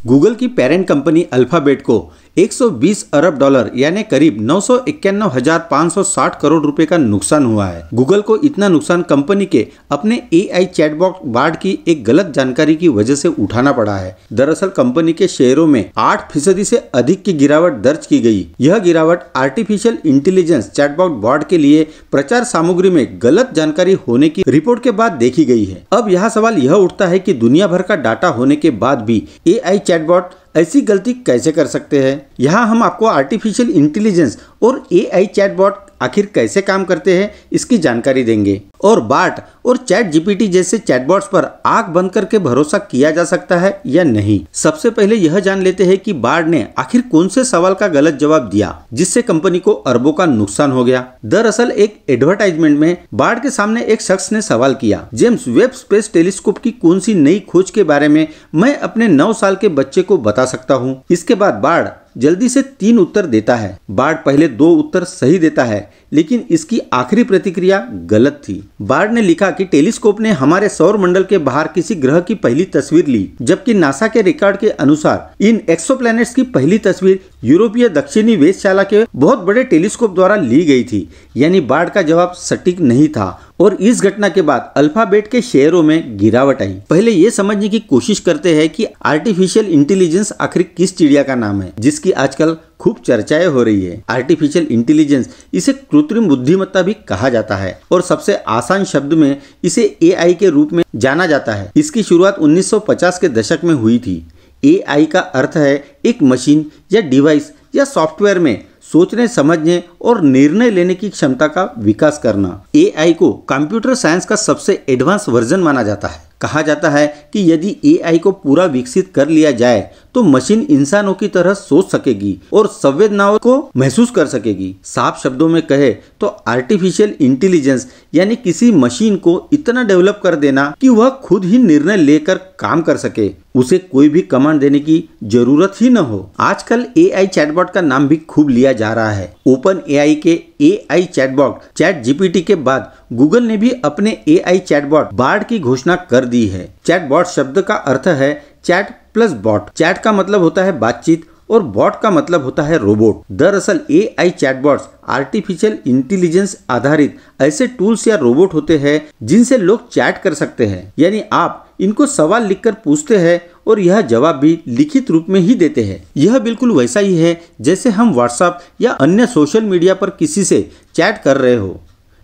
Google की parent company alphabet को 120 अरब dollar यानी करीब 991,560 करोड़ रुपए का नुकसान हुआ है। गूगल को इतना नुकसान कंपनी के अपने एआई चैटबॉट बार्ड की एक गलत जानकारी की वजह से उठाना पड़ा है। दरअसल कंपनी के शेयरों में 8% से अधिक की गिरावट दर्ज की गई। यह गिरावट आर्टिफिशियल इंटेलिजेंस चैटबॉट बार्ड के लिए प्रचार सामग्री में गलत जानकारी होने की रिपोर्ट के बाद देखी गई है। अब यहाँ सवाल यह उठता है कि दुनिया भर का डाटा होने के बाद भी एआई चैटबॉट ऐसी गलती कैसे कर सकते हैं। यहाँ हम आपको आर्टिफिशियल इंटेलिजेंस और एआई चैटबॉट आखिर कैसे काम करते हैं इसकी जानकारी देंगे और बार्ड और चैट जीपीटी जैसे चैटबॉट्स पर आंख बंद करके भरोसा किया जा सकता है या नहीं। सबसे पहले यह जान लेते हैं कि बार्ड ने आखिर कौन से सवाल का गलत जवाब दिया जिससे कंपनी को अरबों का नुकसान हो गया। दरअसल एक एडवर्टाइजमेंट में बार्ड के सामने एक शख्स ने सवाल किया, जेम्स वेब स्पेस टेलीस्कोप की कौन सी नई खोज के बारे में मैं अपने 9 साल के बच्चे को बता सकता हूँ। इसके बाद बार्ड जल्दी से 3 उत्तर देता है। बार्ड पहले 2 उत्तर सही देता है लेकिन इसकी आखिरी प्रतिक्रिया गलत थी। बार्ड ने लिखा कि टेलीस्कोप ने हमारे सौर मंडल के बाहर किसी ग्रह की पहली तस्वीर ली, जबकि नासा के रिकॉर्ड के अनुसार इन एक्सोप्लैनेट्स की पहली तस्वीर यूरोपीय दक्षिणी वेधशाला के बहुत बड़े टेलीस्कोप द्वारा ली गई थी। यानी बार्ड का जवाब सटीक नहीं था और इस घटना के बाद अल्फाबेट के शेयरों में गिरावट आई। पहले ये समझने की कोशिश करते हैं कि आर्टिफिशियल इंटेलिजेंस आखिर किस चिड़िया का नाम है जिसकी आजकल खूब चर्चाएं हो रही है। आर्टिफिशियल इंटेलिजेंस इसे कृत्रिम बुद्धिमत्ता भी कहा जाता है और सबसे आसान शब्द में इसे एआई के रूप में जाना जाता है। इसकी शुरुआत 1950 के दशक में हुई थी। एआई का अर्थ है एक मशीन या डिवाइस या सॉफ्टवेयर में सोचने, समझने और निर्णय लेने की क्षमता का विकास करना। एआई को कंप्यूटर साइंस का सबसे एडवांस वर्जन माना जाता है। कहा जाता है कि यदि एआई को पूरा विकसित कर लिया जाए तो मशीन इंसानों की तरह सोच सकेगी और संवेदनाओं को महसूस कर सकेगी। साफ शब्दों में कहे तो आर्टिफिशियल इंटेलिजेंस यानी किसी मशीन को इतना डेवलप कर देना कि वह खुद ही निर्णय लेकर काम कर सके, उसे कोई भी कमांड देने की जरूरत ही न हो। आजकल एआई चैटबॉट का नाम भी खूब लिया जा रहा है। ओपन एआई के एआई चैटबॉट चैट जीपीटी के बाद गूगल ने भी अपने एआई चैटबॉट बार्ड की घोषणा कर दी है। चैटबॉट शब्द का अर्थ है चैट प्लस बॉट। चैट का मतलब होता है बातचीत और बॉट का मतलब होता है रोबोट। दरअसल एआई चैटबॉट्स आर्टिफिशियल इंटेलिजेंस आधारित ऐसे टूल्स या रोबोट होते हैं जिनसे लोग चैट कर सकते हैं। यानी आप इनको सवाल लिखकर पूछते हैं और यह जवाब भी लिखित रूप में ही देते हैं। यह बिल्कुल वैसा ही है जैसे हम व्हाट्सएप या अन्य सोशल मीडिया पर किसी से चैट कर रहे हो।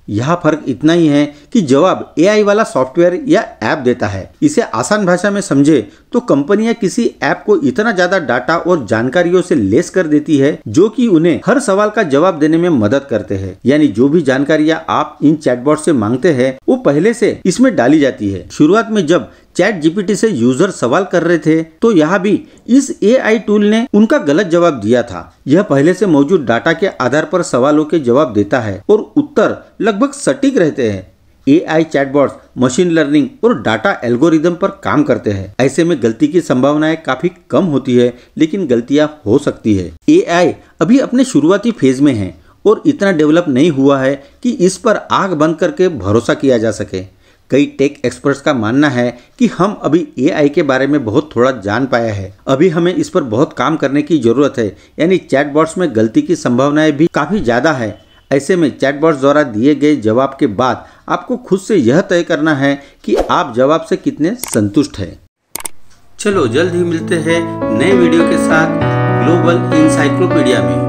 यह फर्क इतना ही है कि जवाब एआई वाला सॉफ्टवेयर या ऐप देता है। इसे आसान भाषा में समझे तो कंपनियां किसी ऐप को इतना ज्यादा डाटा और जानकारियों से लेस कर देती है जो कि उन्हें हर सवाल का जवाब देने में मदद करते हैं। यानी जो भी जानकारियां आप इन चैटबॉट से मांगते हैं वो पहले से इसमें डाली जाती है। शुरुआत में जब चैट जीपीटी से यूजर सवाल कर रहे थे तो यहाँ भी इस एआई टूल ने उनका गलत जवाब दिया था। यह पहले से मौजूद डाटा के आधार पर सवालों के जवाब देता है और उत्तर लगभग सटीक रहते हैं। एआई चैटबॉट्स मशीन लर्निंग और डाटा एल्गोरिदम पर काम करते हैं। ऐसे में गलती की संभावनाएं काफी कम होती है, लेकिन गलतियां हो सकती है। एआई अभी अपने शुरुआती फेज में है और इतना डेवलप नहीं हुआ है कि इस पर आंख बंद करके भरोसा किया जा सके। कई टेक एक्सपर्ट्स का मानना है कि हम अभी एआई के बारे में बहुत थोड़ा जान पाया है। अभी हमें इस पर बहुत काम करने की जरूरत है। यानी चैटबॉट्स में गलती की संभावनाएं भी काफी ज्यादा है। ऐसे में चैटबॉट्स द्वारा दिए गए जवाब के बाद आपको खुद से यह तय करना है कि आप जवाब से कितने संतुष्ट हैं। चलो जल्द ही मिलते हैं नए वीडियो के साथ ग्लोबल इंसाइक्लोपीडिया में।